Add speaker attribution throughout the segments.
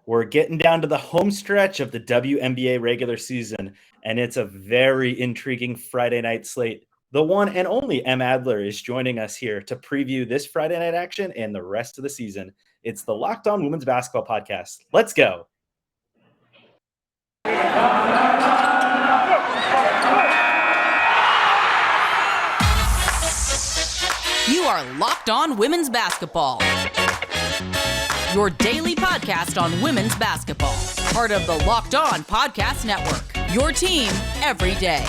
Speaker 1: We're getting down to the home stretch of the WNBA regular season, and it's a very intriguing Friday night slate. The one and only Em Adler is joining us here to preview this Friday night action and the rest of the season. It's the Locked On Women's Basketball Podcast. Let's go.
Speaker 2: You are Locked On Women's Basketball, your daily podcast on women's basketball. Part of the Locked On Podcast Network, your team every day.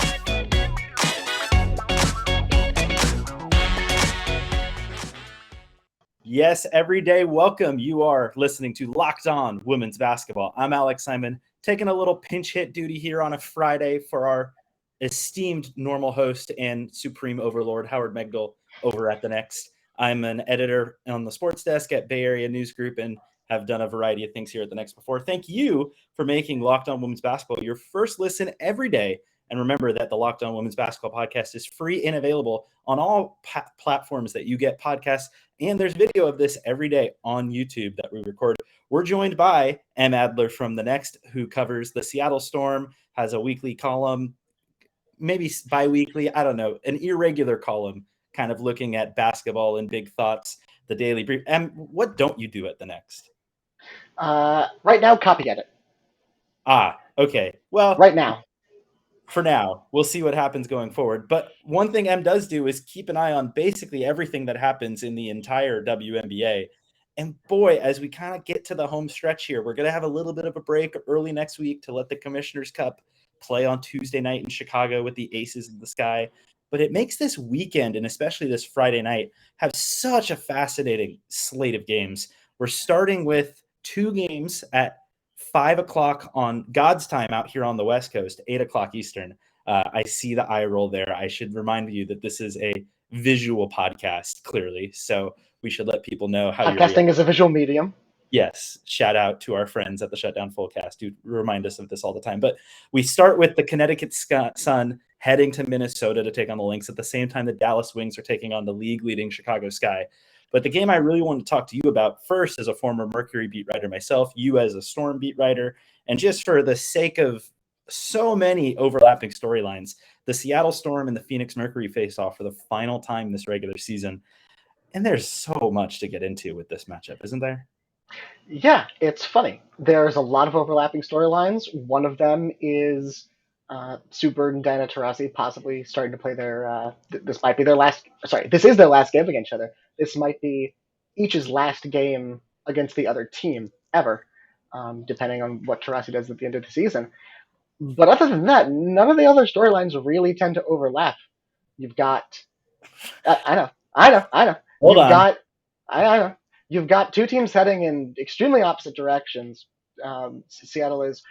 Speaker 1: Yes, every day. Welcome. You are listening to Locked On Women's Basketball. I'm Alex Simon, taking a little pinch hit duty here on a Friday for our esteemed normal host and supreme overlord, Howard Megdal, over at The Next. I'm an editor on the sports desk at Bay Area News Group and have done a variety of things here at The Next before. Thank you for making Locked On Women's Basketball your first listen every day. And remember that the Locked On Women's Basketball Podcast is free and available on all platforms that you get podcasts. And there's video of this every day on YouTube that we record. We're joined by Em Adler from The Next, who covers the Seattle Storm, has a weekly column, maybe bi-weekly, I don't know, an irregular column, kind of looking at basketball and big thoughts, the daily brief. Em, what don't you do at The Next?
Speaker 3: Right now, copy edit.
Speaker 1: Okay. Well,
Speaker 3: right now.
Speaker 1: For now, we'll see what happens going forward. But one thing Em does do is keep an eye on basically everything that happens in the entire WNBA. And boy, as we kind of get to the home stretch here, we're going to have a little bit of a break early next week to let the Commissioner's Cup play on Tuesday night in Chicago with the Aces of the Sky. But it makes this weekend, and especially this Friday night, have such a fascinating slate of games. We're starting with two games at 5 o'clock on God's time out here on the West Coast, 8 o'clock Eastern. I see the eye roll there. I should remind you that this is a visual podcast, clearly. So we should let people know how
Speaker 3: podcasting is a visual medium.
Speaker 1: Yes. Shout out to our friends at the Shutdown Fullcast who remind us of this all the time. But we start with the Connecticut Sun heading to Minnesota to take on the Lynx at the same time the Dallas Wings are taking on the league-leading Chicago Sky. But the game I really want to talk to you about first as a former Mercury beat writer myself, you as a Storm beat writer, and just for the sake of so many overlapping storylines, the Seattle Storm and the Phoenix Mercury face off for the final time this regular season. And there's so much to get into with this matchup, isn't there?
Speaker 3: Yeah, it's funny. There's a lot of overlapping storylines. One of them is Sue Bird and Diana Taurasi possibly starting to play their this might be their last this is their last game against each other. This might be each's last game against the other team ever, depending on what Taurasi does at the end of the season. But other than that, none of the other storylines really tend to overlap. You've got I know. You've got two teams heading in extremely opposite directions. Seattle is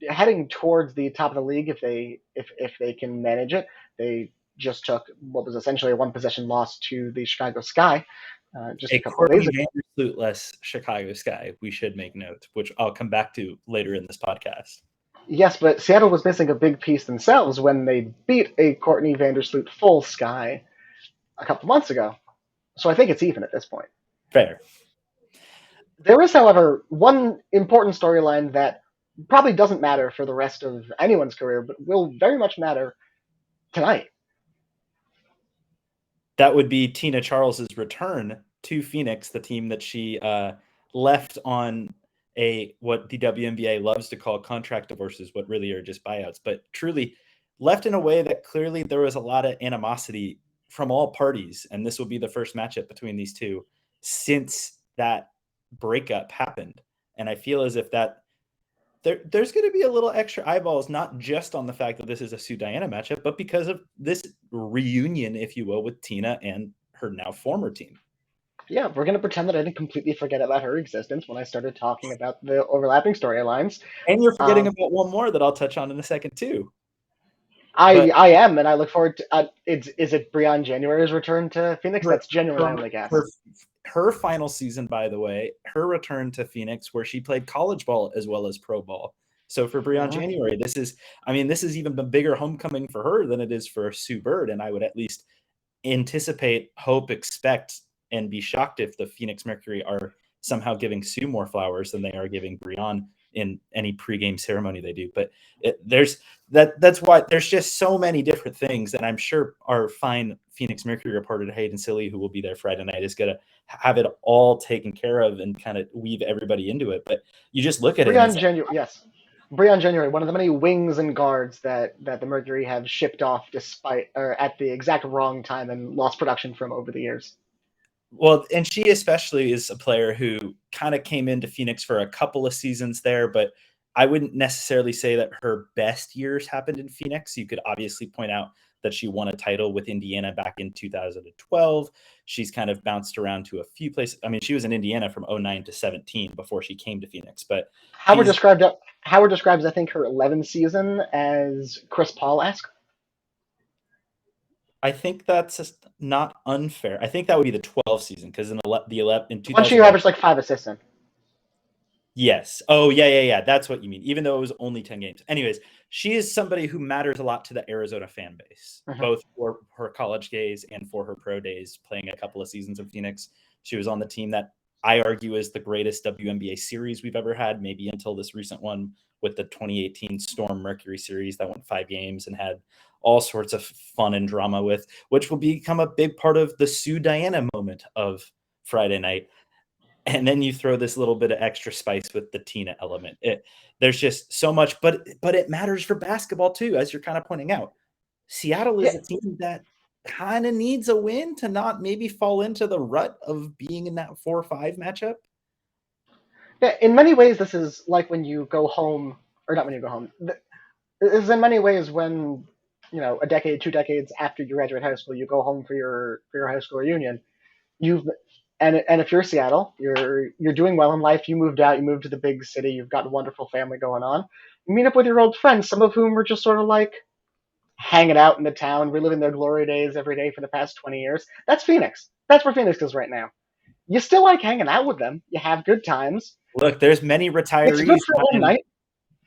Speaker 3: heading towards the top of the league if they can manage it. They just took what was essentially a one-possession loss to the Chicago Sky just a couple of days ago.
Speaker 1: Vandersloot-less Chicago Sky, we should make note, which I'll come back to later in this podcast.
Speaker 3: Yes, but Seattle was missing a big piece themselves when they beat a Courtney Vandersloot full Sky a couple months ago. So I think it's even at this point.
Speaker 1: Fair.
Speaker 3: There is, however, one important storyline that probably doesn't matter for the rest of anyone's career, but will very much matter tonight.
Speaker 1: That would be Tina Charles's return to Phoenix, the team that she left on what the WNBA loves to call contract divorces, what really are just buyouts, but truly left in a way that clearly there was a lot of animosity from all parties. And this will be the first matchup between these two since that breakup happened. And I feel as if that there's going to be a little extra eyeballs, not just on the fact that this is a Sue Diana matchup, but because of this reunion, if you will, with Tina and her now former team.
Speaker 3: Yeah, we're going to pretend that I didn't completely forget about her existence when I started talking about the overlapping storylines.
Speaker 1: And you're forgetting about one more that I'll touch on in a second, too.
Speaker 3: I am, and I look forward to is it Breanne January's return to Phoenix? That's genuinely my only guess.
Speaker 1: Her final season, by the way, her return to Phoenix, where she played college ball as well as pro ball. So for Breanne January, this is even a bigger homecoming for her than it is for Sue Bird. And I would at least anticipate, hope, expect, and be shocked if the Phoenix Mercury are somehow giving Sue more flowers than they are giving Brianne in any pregame ceremony they do. But that's why there's just so many different things. And I'm sure our fine Phoenix Mercury reporter, Hayden Silly, who will be there Friday night, is going to have it all taken care of and kind of weave everybody into it. But you just look at
Speaker 3: Brianne January, one of the many wings and guards that the Mercury have shipped off at the exact wrong time and lost production from over the years.
Speaker 1: Well, and she especially is a player who kind of came into Phoenix for a couple of seasons there, but I wouldn't necessarily say that her best years happened in Phoenix. You could obviously point out that she won a title with Indiana back in 2012. She's kind of bounced around to a few places. I mean, she was in Indiana from 09 to 17 before she came to Phoenix. But
Speaker 3: Howard describes, I think, her 11th season as Chris Paul-esque.
Speaker 1: I think that's just not unfair. I think that would be the 12th season because in 2000,
Speaker 3: once you averaged like 5 assists in.
Speaker 1: Yes. Oh, yeah. That's what you mean. Even though it was only 10 games. Anyways, she is somebody who matters a lot to the Arizona fan base, both for her college days and for her pro days, playing a couple of seasons in Phoenix. She was on the team that I argue is the greatest WNBA series we've ever had, maybe until this recent one with the 2018 Storm-Mercury series that went 5 games and had all sorts of fun and drama with, which will become a big part of the Sue Diana moment of Friday night. And then you throw this little bit of extra spice with the Tina element. There's just so much, but it matters for basketball too, as you're kind of pointing out. Seattle is a team that kind of needs a win to not maybe fall into the rut of being in that 4-5 matchup.
Speaker 3: Yeah, in many ways, this is like when you go home, or not when you go home. This is in many ways when, a decade, 2 decades after you graduate high school, you go home for your high school reunion. And if you're Seattle, you're doing well in life. You moved out. You moved to the big city. You've got a wonderful family going on. You meet up with your old friends, some of whom are just sort of like hanging out in the town, reliving their glory days every day for the past 20 years. That's Phoenix. That's where Phoenix is right now. You still like hanging out with them. You have good times.
Speaker 1: Look, there's many retirees.
Speaker 3: It's good for one night.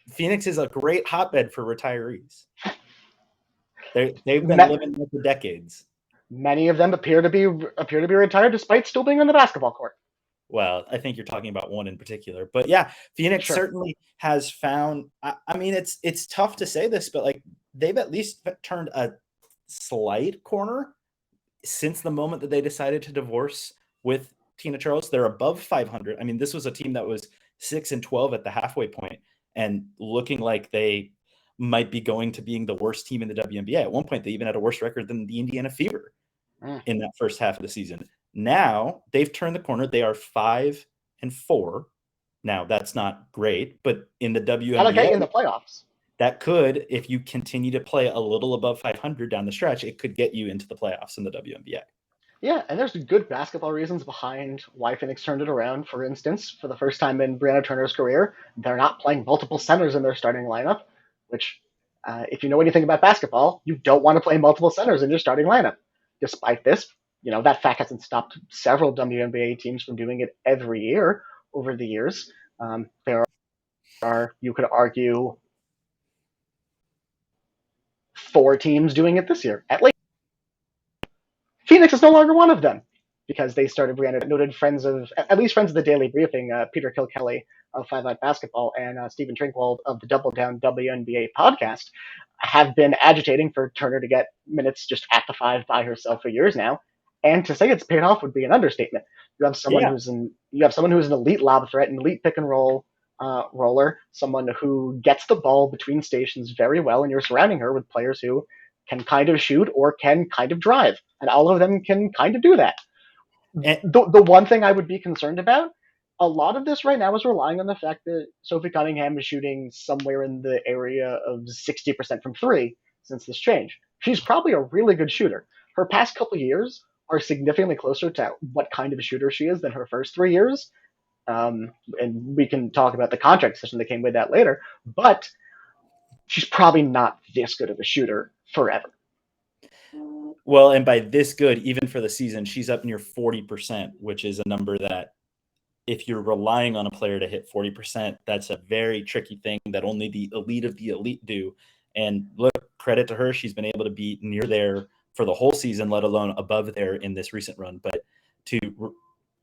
Speaker 1: Phoenix is a great hotbed for retirees. They've been living there for decades.
Speaker 3: Many of them appear to be retired despite still being on the basketball court.
Speaker 1: Well, I think you're talking about one in particular, but yeah, Phoenix certainly has found. I mean, it's tough to say this, but like they've at least turned a slight corner since the moment that they decided to divorce with Tina Charles. They're above 500. I mean, this was a team that was 6-12 at the halfway point and looking like they might be going to being the worst team in the WNBA. At one point, they even had a worse record than the Indiana Fever in that first half of the season. Now they've turned the corner. They are 5-4. Now that's not great, but in the WNBA,
Speaker 3: that'll get you in the playoffs.
Speaker 1: That could, if you continue to play a little above 500 down the stretch, it could get you into the playoffs in the WNBA.
Speaker 3: Yeah, and there's good basketball reasons behind why Phoenix turned it around. For instance, for the first time in Brianna Turner's career, they're not playing multiple centers in their starting lineup, which, if you know anything about basketball, you don't want to play multiple centers in your starting lineup. Despite this, that fact hasn't stopped several WNBA teams from doing it every year over the years. There are, you could argue, 4 teams doing it this year, at least. Phoenix is no longer one of them because they started. Brianna noted friends of the Daily Briefing, Peter Kilkelly of 5 Out Basketball and Stephen Trinkwald of the Double Down WNBA podcast have been agitating for Turner to get minutes just at the 5 by herself for years now. And to say it's paid off would be an understatement. You have someone who's an elite lob threat, an elite pick and roll roller, someone who gets the ball between stations very well, and you're surrounding her with players who can kind of shoot or can kind of drive, and all of them can kind of do that. The one thing I would be concerned about, a lot of this right now is relying on the fact that Sophie Cunningham is shooting somewhere in the area of 60% from 3 since this change. She's probably a really good shooter. Her past couple of years are significantly closer to what kind of a shooter she is than her first 3 years. And we can talk about the contract decision that came with that later, but she's probably not this good of a shooter forever.
Speaker 1: Well, and by this good, even for the season, she's up near 40%, which is a number that if you're relying on a player to hit 40%, that's a very tricky thing that only the elite of the elite do. And look, credit to her, she's been able to be near there for the whole season, let alone above there in this recent run. But to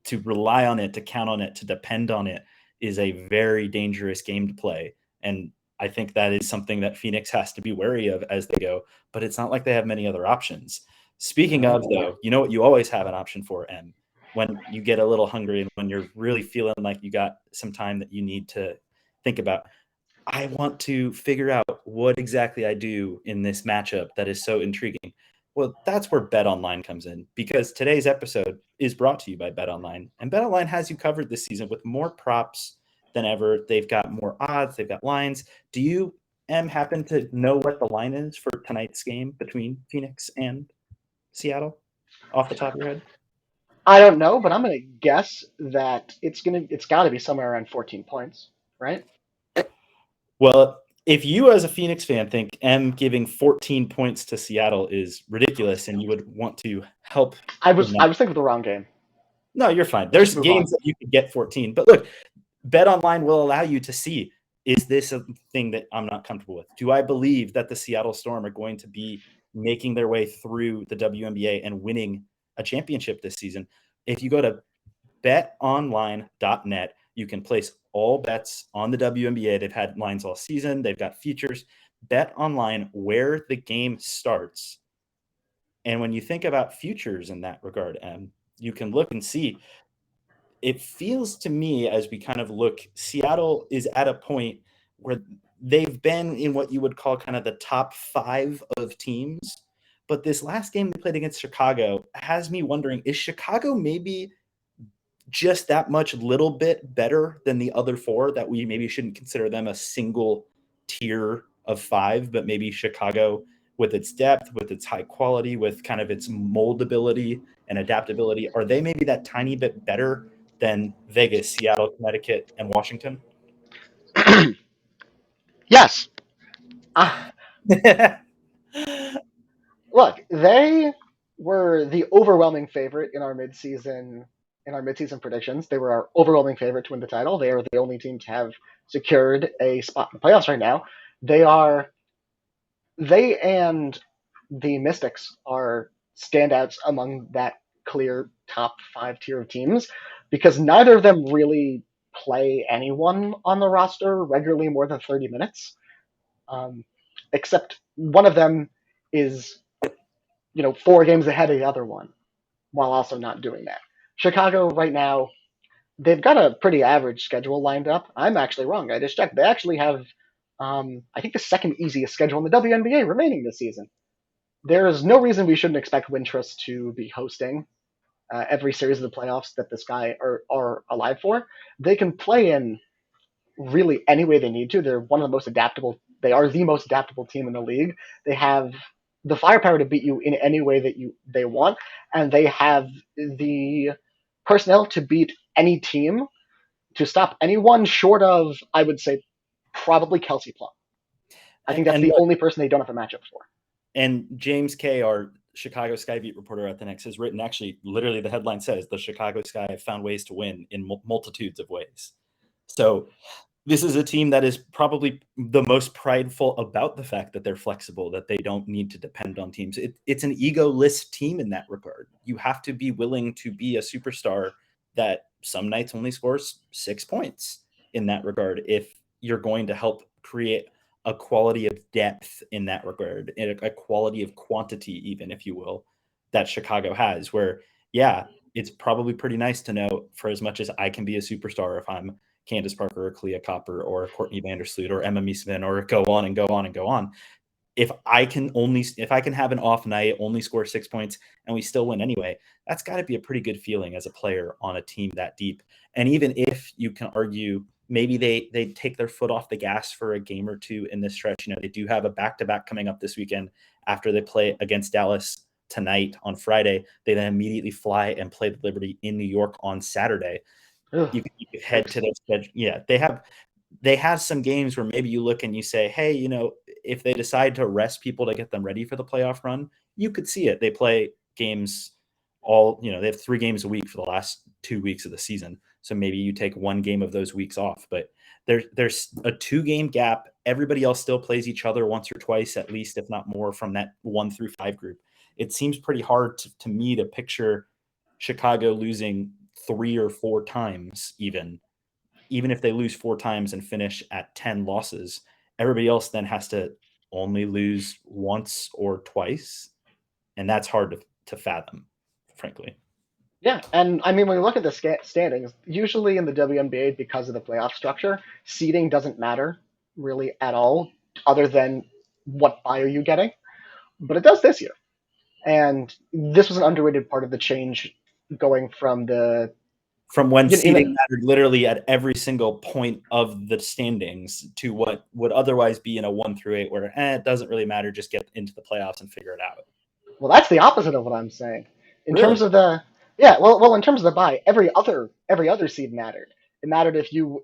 Speaker 1: to rely on it, to count on it, to depend on it is a very dangerous game to play. And I think that is something that Phoenix has to be wary of as they go, but it's not like they have many other options. Speaking of, though, you know what you always have an option for, Em, when you get a little hungry and when you're really feeling like you got some time that you need to think about. I want to figure out what exactly I do in this matchup that is so intriguing. Well, that's where Bet Online comes in, because today's episode is brought to you by Bet Online. And Bet Online has you covered this season with more props than ever. They've got more odds. They've got lines. Do you, Em, happen to know what the line is for tonight's game between Phoenix and Seattle off the top of your head?
Speaker 3: I don't know, but I'm going to guess that it's got to be somewhere around 14 points, right?
Speaker 1: Well, if you as a Phoenix fan think M giving 14 points to Seattle is ridiculous and you would want to help.
Speaker 3: I was thinking of the wrong game.
Speaker 1: No, you're fine. There's games that you could get 14. But look, Bet Online will allow you to see, is this a thing that I'm not comfortable with? Do I believe that the Seattle Storm are going to be making their way through the WNBA and winning a championship this season? If you go to betonline.net, you can place all bets on the WNBA. They've had lines all season. They've got features. Bet Online, where the game starts. And when you think about futures in that regard, you can look and see. It feels to me, as we kind of look, Seattle is at a point where they've been in what you would call kind of the top 5 of teams. But this last game they played against Chicago has me wondering, is Chicago maybe just that much little bit better than the other 4, that we maybe shouldn't consider them a single tier of 5, but maybe Chicago with its depth, with its high quality, with kind of its moldability and adaptability, are they maybe that tiny bit better than Vegas, Seattle, Connecticut, and Washington?
Speaker 3: Yes. Look, they were the overwhelming favorite in our midseason predictions. They were our overwhelming favorite to win the title. They are the only team to have secured a spot in the playoffs right now. They and the Mystics are standouts among that clear top 5 tier of teams, because neither of them really play anyone on the roster regularly more than 30 minutes. Except one of them is, 4 games ahead of the other one, while also not doing that. Chicago right now, they've got a pretty average schedule lined up. I'm actually wrong. I just checked. They actually have, I think, the second easiest schedule in the WNBA remaining this season. There is no reason we shouldn't expect Wintrust to be hosting every series of the playoffs that this guy are alive for. They can play in really any way they need to. They're one of the most adaptable. They are the most adaptable team in the league. They have the firepower to beat you in any way that they want, and they have the personnel to beat any team, to stop anyone short of, I would say, probably Kelsey Plum. I think that's the only person they don't have a matchup for.
Speaker 1: And James Kay, our Chicago Sky beat reporter at the Next, has written, actually, literally the headline says, the Chicago Sky have found ways to win in multitudes of ways. So this is a team that is probably the most prideful about the fact that they're flexible, that they don't need to depend on teams. It's an egoless team in that regard. You have to be willing to be a superstar that some nights only scores 6 points in that regard, if you're going to help create a quality of depth in that regard, and a quality of quantity, even, if you will, that Chicago has, where, yeah, it's probably pretty nice to know, for as much as I can be a superstar if I'm Candace Parker or Clea Copper or Courtney Vandersloot or Emma Meesman, or go on and go on and go on. If I can have an off night, only score 6 points, and we still win anyway, that's got to be a pretty good feeling as a player on a team that deep. And even if you can argue maybe they take their foot off the gas for a game or two in this stretch, they do have a back-to-back coming up this weekend after they play against Dallas tonight on Friday. They then immediately fly and play the Liberty in New York on Saturday. You can head to their schedule. Yeah, they have some games where maybe you look and you say, hey, if they decide to rest people to get them ready for the playoff run, you could see it. They play games they have 3 games a week for the last 2 weeks of the season. So maybe you take 1 game of those weeks off, but there's a 2-game gap. Everybody else still plays each other once or twice, at least, if not more, from that 1 through 5 group. It seems pretty hard to me to picture Chicago losing 3 or 4 times, even if they lose 4 times and finish at 10 losses, everybody else then has to only lose once or twice. And that's hard to fathom, frankly.
Speaker 3: Yeah, and I mean, when you look at the standings, usually in the WNBA, because of the playoff structure, seeding doesn't matter really at all, other than what bye are you getting. But it does this year. And this was an underrated part of the change going from
Speaker 1: when seeding mattered literally at every single point of the standings to what would otherwise be in a 1 through 8 where it doesn't really matter, just get into the playoffs and figure it out.
Speaker 3: Well, that's the opposite of what I'm saying. In
Speaker 1: Really?
Speaker 3: terms of the in terms of the bye, every other seed mattered. It mattered if you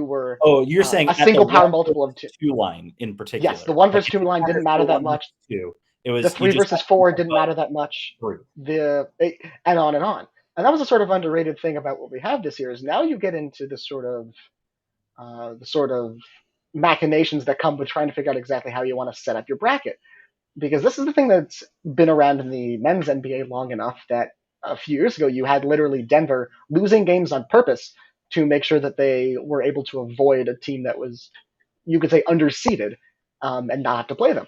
Speaker 3: were
Speaker 1: you're saying
Speaker 3: a single power multiple of
Speaker 1: 2 line in particular.
Speaker 3: Yes, the 1 versus 2 line didn't matter that much.
Speaker 1: 2. It was
Speaker 3: the 3 versus 4 didn't matter that much. And on and on. And that was a sort of underrated thing about what we have this year is now you get into the sort of machinations that come with trying to figure out exactly how you want to set up your bracket. Because this is the thing that's been around in the men's NBA long enough that a few years ago you had literally Denver losing games on purpose to make sure that they were able to avoid a team that was, you could say, underseeded and not have to play them.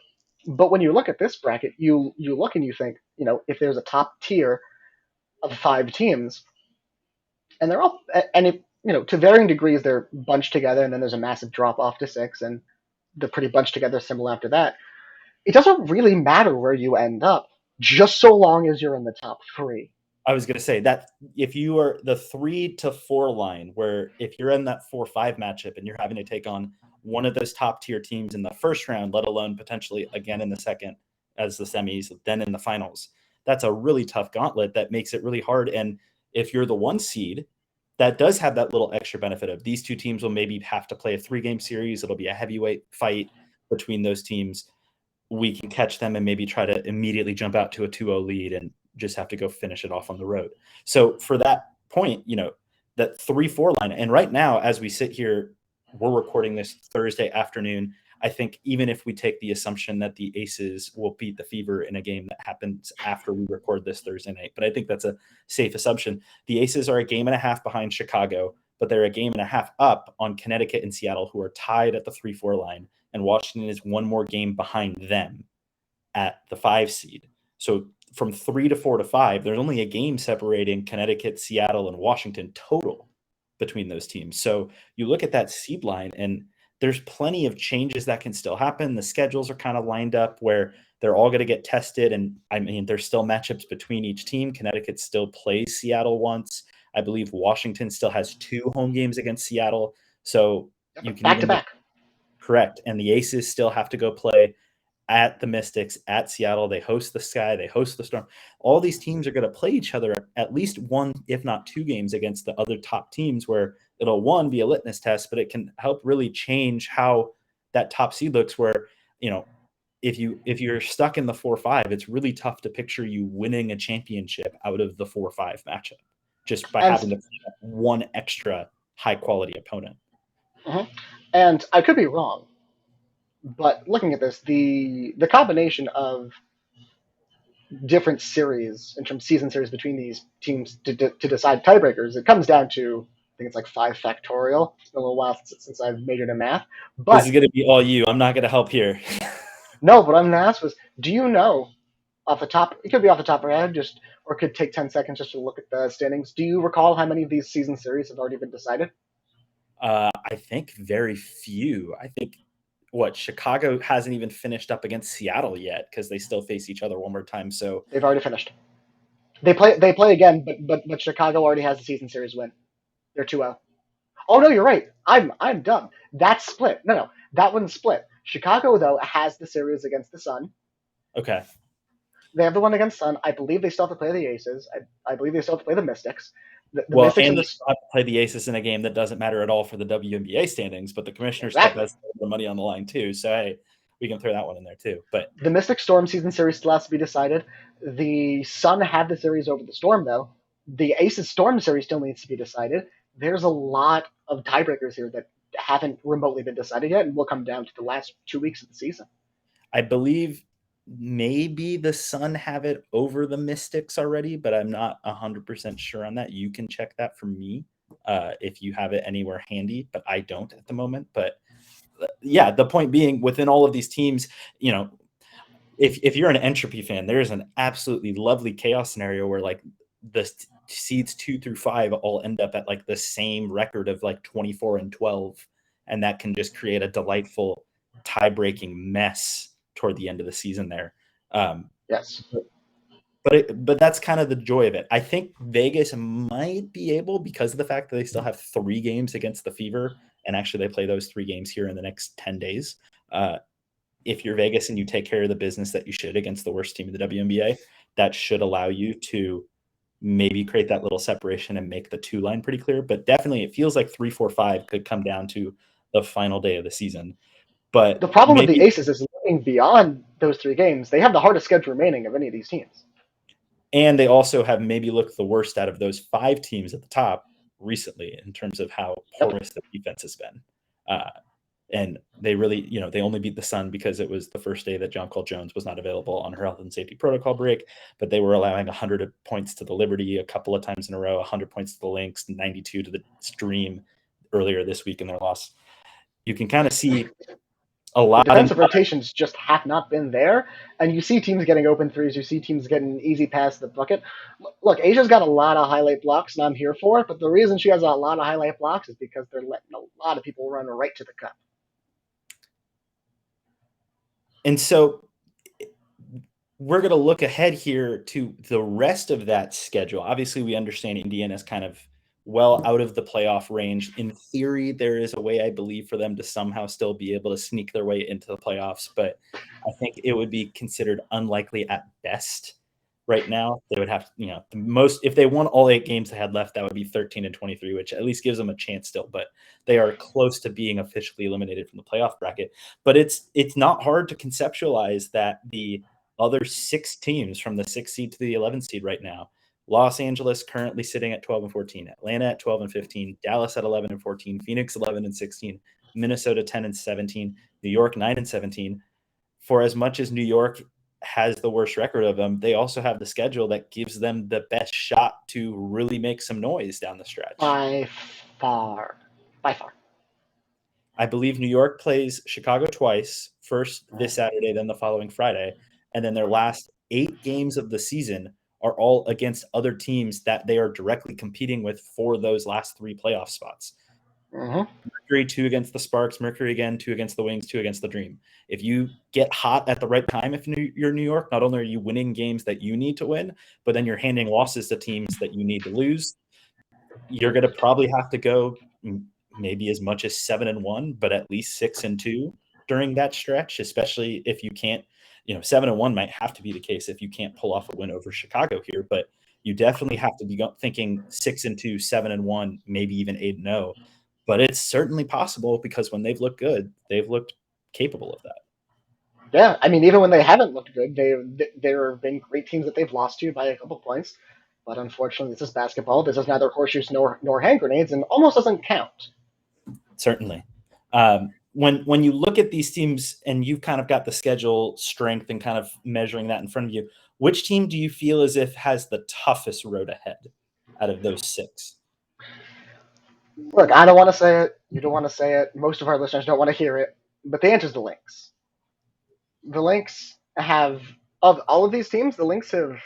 Speaker 3: But when you look at this bracket, you look and you think, if there's a top tier of 5 teams, and they're all, and if, to varying degrees, they're bunched together, and then there's a massive drop off to 6, and they're pretty bunched together similar after that. It doesn't really matter where you end up, just so long as you're in the top 3.
Speaker 1: I was going to say that if you are the 3 to 4 line, where if you're in that 4-5 matchup and you're having to take on one of those top tier teams in the first round, let alone potentially again in the second as the semis, then in the finals, that's a really tough gauntlet that makes it really hard. And if you're the 1 seed, that does have that little extra benefit of these 2 teams will maybe have to play a 3-game series. It'll be a heavyweight fight between those teams. We can catch them and maybe try to immediately jump out to a 2-0 lead and just have to go finish it off on the road. So for that point, that 3-4 line, and right now, as we sit here, we're recording this Thursday afternoon. I think even if we take the assumption that the Aces will beat the Fever in a game that happens after we record this Thursday night, but I think that's a safe assumption. The Aces are a game and a half behind Chicago, but they're a game and a half up on Connecticut and Seattle, who are tied at the 3-4 line, and Washington is 1 more game behind them at the 5 seed. So from 3 to 4 to 5, there's only a game separating Connecticut, Seattle, and Washington total between those teams. So you look at that seed line, and there's plenty of changes that can still happen. The schedules are kind of lined up where they're all going to get tested. And I mean, there's still matchups between each team. Connecticut still plays Seattle once. I believe Washington still has 2 home games against Seattle. So you can
Speaker 3: back to back.
Speaker 1: Correct. And the Aces still have to go play at the Mystics, at Seattle. They host the Sky, they host the Storm. All these teams are going to play each other at least 1, if not 2 games against the other top teams, where it'll, 1, be a litmus test, but it can help really change how that top seed looks, where, if you're stuck in the 4-5, it's really tough to picture you winning a championship out of the 4-5 matchup just by having to play 1 extra high quality opponent.
Speaker 3: Mm-hmm. And I could be wrong, but looking at this, the combination of different series, in terms of season series between these teams to decide tiebreakers, it comes down to, I think it's like 5 factorial. It's been a little while since I've majored in math. But
Speaker 1: this is going to be all you. I'm not going to help here.
Speaker 3: No, what I'm going to ask was, do you know off the top, it could be off the top of your head, or it could take 10 seconds just to look at the standings. Do you recall how many of these season series have already been decided?
Speaker 1: I think very few. I think Chicago hasn't even finished up against Seattle yet because they still face each other one more time. So
Speaker 3: they've already finished. They play again, but Chicago already has the season series win. They're 2-0. Oh no, you're right. I'm dumb. That's split. No, that one's split. Chicago though has the series against the Sun.
Speaker 1: Okay.
Speaker 3: They have the one against Sun. I believe they still have to play the Aces. I believe they still have to play the Mystics.
Speaker 1: Mystics and they have to play the Aces in a game that doesn't matter at all for the WNBA standings, but the commissioner still has the money on the line too. So hey, we can throw that one in there too. But
Speaker 3: the Mystic Storm season series still has to be decided. The Sun had the series over the Storm though. The Aces Storm series still needs to be decided. There's a lot of tiebreakers here that haven't remotely been decided yet, and will come down to the last 2 weeks of the season.
Speaker 1: I believe maybe the Sun have it over the Mystics already, but I'm not 100% sure on that. You can check that for me if you have it anywhere handy, but I don't at the moment. But yeah, the point being, within all of these teams, if you're an Entropy fan, there is an absolutely lovely chaos scenario where like the seeds 2 through 5 all end up at like the same record of like 24-12, and that can just create a delightful tie-breaking mess toward the end of the season there.
Speaker 3: Yes.
Speaker 1: But that's kind of the joy of it. I think Vegas might be able, because of the fact that they still have 3 games against the Fever, and actually they play those 3 games here in the next 10 days. If you're Vegas and you take care of the business that you should against the worst team in the WNBA, that should allow you to maybe create that little separation and make the 2 line pretty clear. But definitely it feels like 3, 4, 5 could come down to the final day of the season. But
Speaker 3: the problem with the Aces is looking beyond those 3 games, they have the hardest schedule remaining of any of these teams.
Speaker 1: And they also have maybe looked the worst out of those 5 teams at the top recently in terms of how porous the defense has been. And they really, they only beat the Sun because it was the first day that Jonquel Jones was not available on her health and safety protocol break. But they were allowing 100 points to the Liberty a couple of times in a row, 100 points to the Lynx, 92 to the Stream earlier this week in their loss. You can kind of see a lot.
Speaker 3: The defensive rotations just have not been there, and you see teams getting open threes. You see teams getting easy past the bucket. Look, Asia's got a lot of highlight blocks, and I'm here for it. But the reason she has a lot of highlight blocks is because they're letting a lot of people run right to the cup.
Speaker 1: And so we're going to look ahead here to the rest of that schedule. Obviously, we understand Indiana's kind of well out of the playoff range. In theory, there is a way, I believe, for them to somehow still be able to sneak their way into the playoffs, but I think it would be considered unlikely at best right now. They would have, the most, if they won all 8 games they had left, that would be 13-23, which at least gives them a chance still, but they are close to being officially eliminated from the playoff bracket. But it's not hard to conceptualize that the other 6 teams from the 6th seed to the 11th seed right now, Los Angeles currently sitting at 12-14, Atlanta at 12-15, Dallas at 11-14, Phoenix 11-16, Minnesota 10-17, New York 9-17. For as much as New York has the worst record of them, they also have the schedule that gives them the best shot to really make some noise down the stretch.
Speaker 3: By far.
Speaker 1: I believe New York plays Chicago twice, first this Saturday, then the following Friday, and then their last 8 games of the season are all against other teams that they are directly competing with for those last 3 playoff spots.
Speaker 3: Mm-hmm.
Speaker 1: Mercury 2 against the Sparks, Mercury again 2 against the Wings, 2 against the Dream. If you get hot at the right time, if you're New York, not only are you winning games that you need to win, but then you're handing losses to teams that you need to lose. You're going to probably have to go maybe as much as 7-1, but at least 6-2 during that stretch, especially if you can't, 7-1 might have to be the case if you can't pull off a win over Chicago here, but you definitely have to be thinking 6-2, 7-1, maybe even 8-0. But it's certainly possible because when they've looked good, they've looked capable of that.
Speaker 3: Yeah, I mean, even when they haven't looked good, there have been great teams that they've lost to by a couple points. But unfortunately, this is basketball. This is neither horseshoes nor hand grenades, and almost doesn't count.
Speaker 1: Certainly. When you look at these teams and you've kind of got the schedule strength and kind of measuring that in front of you, which team do you feel as if has the toughest road ahead out of those 6?
Speaker 3: Look, I don't want to say it. You don't want to say it. Most of our listeners don't want to hear it. But the answer is the Lynx. The Lynx have, of all of these teams, the Lynx have,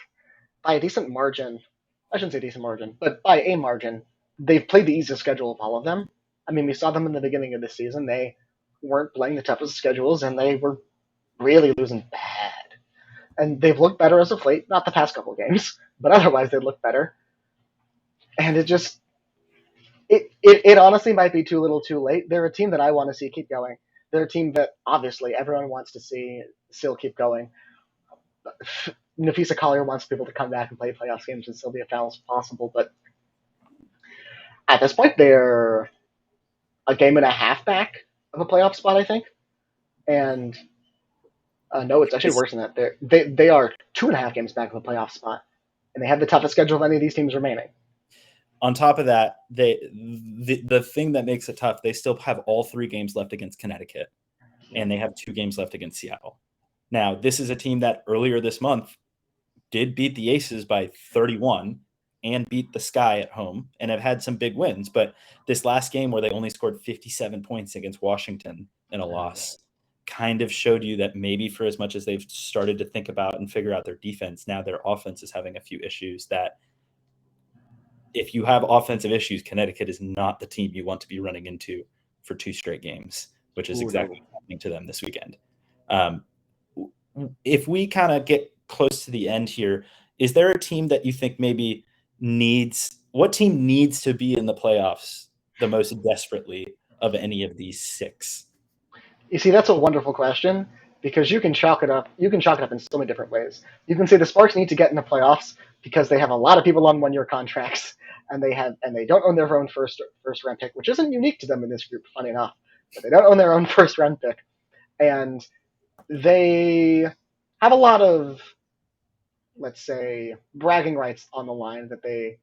Speaker 3: by a decent margin, I shouldn't say decent margin, but by a margin, they've played the easiest schedule of all of them. I mean, we saw them in the beginning of the season. They weren't playing the toughest schedules, and they were really losing bad. And they've looked better as of late, not the past couple games, but otherwise they look better. And it just, it honestly might be too little too late. They're a team that I want to see keep going. They're a team that obviously everyone wants to see still keep going. Nafisa Collier wants people to come back and play playoff games and still be as foul as possible, but at this point they're a game and a half back of a playoff spot, I think. And no, it's actually worse than that. They are 2.5 games back of a playoff spot, and they have the toughest schedule of any of these teams remaining.
Speaker 1: On top of that, the thing that makes it tough, they still have all 3 games left against Connecticut, and they have 2 games left against Seattle. Now, this is a team that earlier this month did beat the Aces by 31 and beat the Sky at home and have had some big wins. But this last game where they only scored 57 points against Washington in a loss kind of showed you that maybe for as much as they've started to think about and figure out their defense, now their offense is having a few issues that if you have offensive issues, Connecticut is not the team you want to be running into for 2 straight games, which is exactly what's happening to them this weekend. If we kind of get close to the end here, is there a team that you think maybe what team needs to be in the playoffs the most desperately of any of these 6?
Speaker 3: You see, that's a wonderful question because you can chalk it up. You can chalk it up in so many different ways. You can say the Sparks need to get in the playoffs because they have a lot of people on 1-year contracts and they don't own their own first round pick, which isn't unique to them in this group, funny enough. But they don't own their own first round pick, and they have a lot of, let's say, bragging rights on the line that they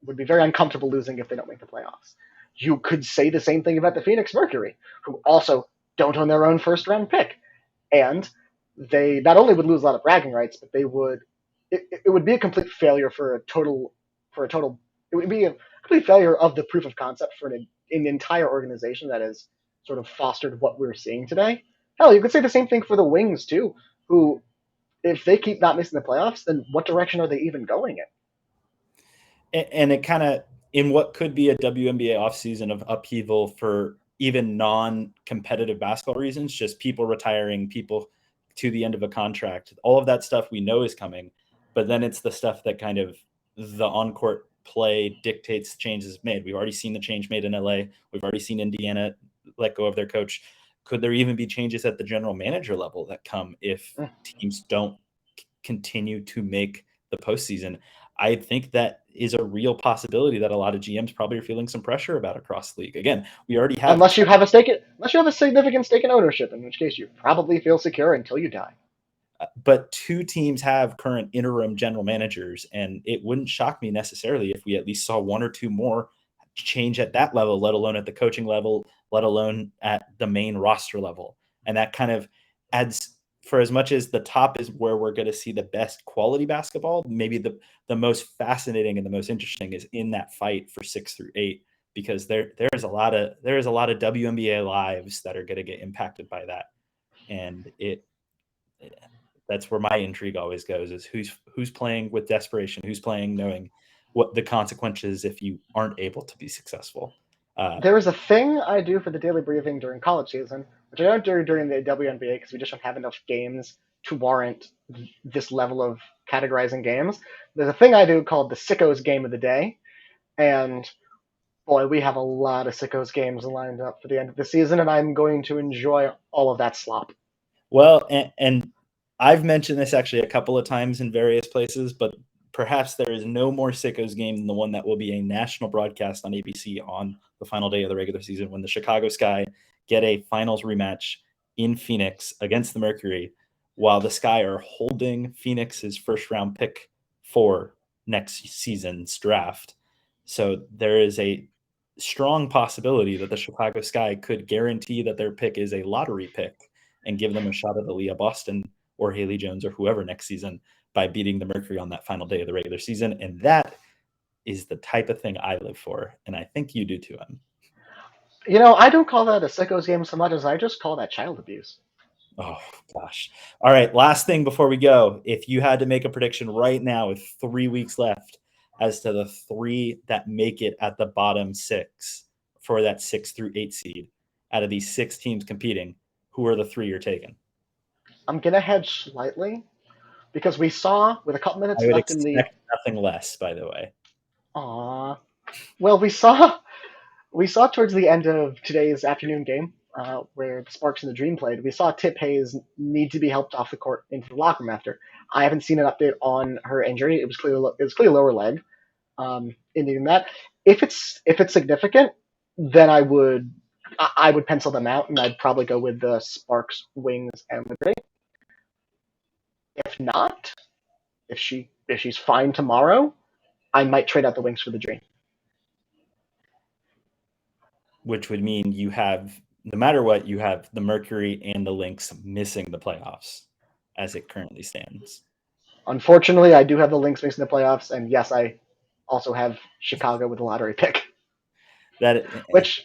Speaker 3: would be very uncomfortable losing if they don't make the playoffs. You could say the same thing about the Phoenix Mercury, who also don't own their own first round pick. And they not only would lose a lot of bragging rights, but it would be a complete failure it would be a complete failure of the proof of concept for an entire organization that has sort of fostered what we're seeing today. Hell, you could say the same thing for the Wings too, who, if they keep not missing the playoffs, then what direction are they even going in?
Speaker 1: And it kind of, in what could be a WNBA offseason of upheaval for even non-competitive basketball reasons, just people retiring, people to the end of a contract, all of that stuff we know is coming. But then it's the stuff that kind of the on-court play dictates changes made. We've already seen the change made in LA. We've already seen Indiana let go of their coach. Could there even be changes at the general manager level that come if teams don't continue to make the postseason? I think that is a real possibility that a lot of GMs probably are feeling some pressure about across the league. Again, we already have,
Speaker 3: unless you have a significant stake in ownership, in which case you probably feel secure until you die.
Speaker 1: But 2 teams have current interim general managers, and it wouldn't shock me necessarily if we at least saw 1 or 2 more change at that level, let alone at the coaching level, let alone at the main roster level. And that kind of adds, for as much as the top is where we're going to see the best quality basketball, maybe the most fascinating and the most interesting is in that fight for 6 through 8, because there is a lot of WNBA lives that are going to get impacted by that. And that's where my intrigue always goes, is who's playing with desperation, who's playing knowing what the consequences if you aren't able to be successful.
Speaker 3: There is a thing I do for the daily briefing during college season, which I don't do during the WNBA because we just don't have enough games to warrant this level of categorizing games. There's a thing I do called the Sickos Game of the Day, and boy, we have a lot of Sickos games lined up for the end of the season, and I'm going to enjoy all of that slop.
Speaker 1: Well, and I've mentioned this actually a couple of times in various places, but perhaps there is no more Sickos game than the one that will be a national broadcast on ABC on the final day of the regular season, when the Chicago Sky get a finals rematch in Phoenix against the Mercury, while the Sky are holding Phoenix's first round pick for next season's draft. So there is a strong possibility that the Chicago Sky could guarantee that their pick is a lottery pick and give them a shot at Aaliyah Boston or Haley Jones or whoever next season by beating the Mercury on that final day of the regular season. And that is the type of thing I live for. And I think you do too, Em.
Speaker 3: You know, I don't call that a Sickos game so much as I just call that child abuse.
Speaker 1: Oh, gosh. All right. Last thing before we go. If you had to make a prediction right now with 3 weeks left as to the 3 that make it at the bottom 6 for that 6 through 8 seed out of these 6 teams competing, who are the 3 you're taking?
Speaker 3: I'm going to hedge slightly because we saw with a couple minutes left in the...
Speaker 1: nothing less, by the way.
Speaker 3: Aww. Well, we saw towards the end of today's afternoon game where the Sparks and the Dream played, we saw Tip Hayes need to be helped off the court into the locker room after. I haven't seen an update on her injury. It was clearly lower leg. Indicating that if it's significant, then I would pencil them out, and I'd probably go with the Sparks, Wings, and the Dream. If not, if she's fine tomorrow, I might trade out the Wings for the Dream.
Speaker 1: Which would mean you have, no matter what, you have the Mercury and the Lynx missing the playoffs. as it currently stands.
Speaker 3: Unfortunately, I do have the Lynx mixing the playoffs, and yes, I also have Chicago with a lottery pick, which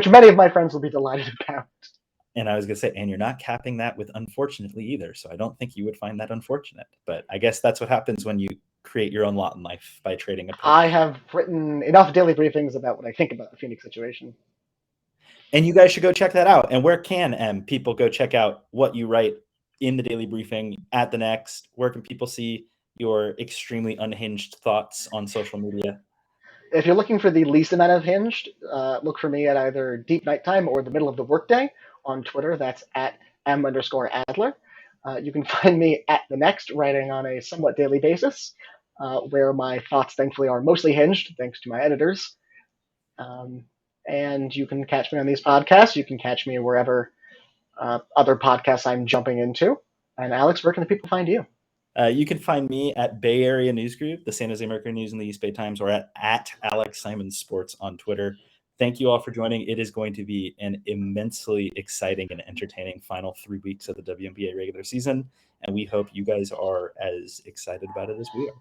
Speaker 3: many of my friends will be delighted about.
Speaker 1: And I was going to say, and you're not capping that with unfortunately either. So I don't think you would find that unfortunate. But I guess that's what happens when you create your own lot in life by trading a pick.
Speaker 3: I have written enough daily briefings about what I think about the Phoenix situation.
Speaker 1: And you guys should go check that out. And where can people go check out what you write in the daily briefing at the Next? Where can people see your extremely unhinged thoughts on social media?
Speaker 3: If you're looking for the least amount of hinged, look for me at either deep nighttime or the middle of the workday on Twitter. That's at Em_Adler. You can find me at the Next, writing on a somewhat daily basis, where my thoughts thankfully are mostly hinged, thanks to my editors. And you can catch me on these podcasts. You can catch me wherever other podcasts I'm jumping into. And Alex, where can the people find you?
Speaker 1: You can find me at Bay Area News Group, the San Jose Mercury News and the East Bay Times, or at Alex Simon Sports on Twitter. Thank you all for joining. It is going to be an immensely exciting and entertaining final 3 weeks of the WNBA regular season, and we hope you guys are as excited about it as we are.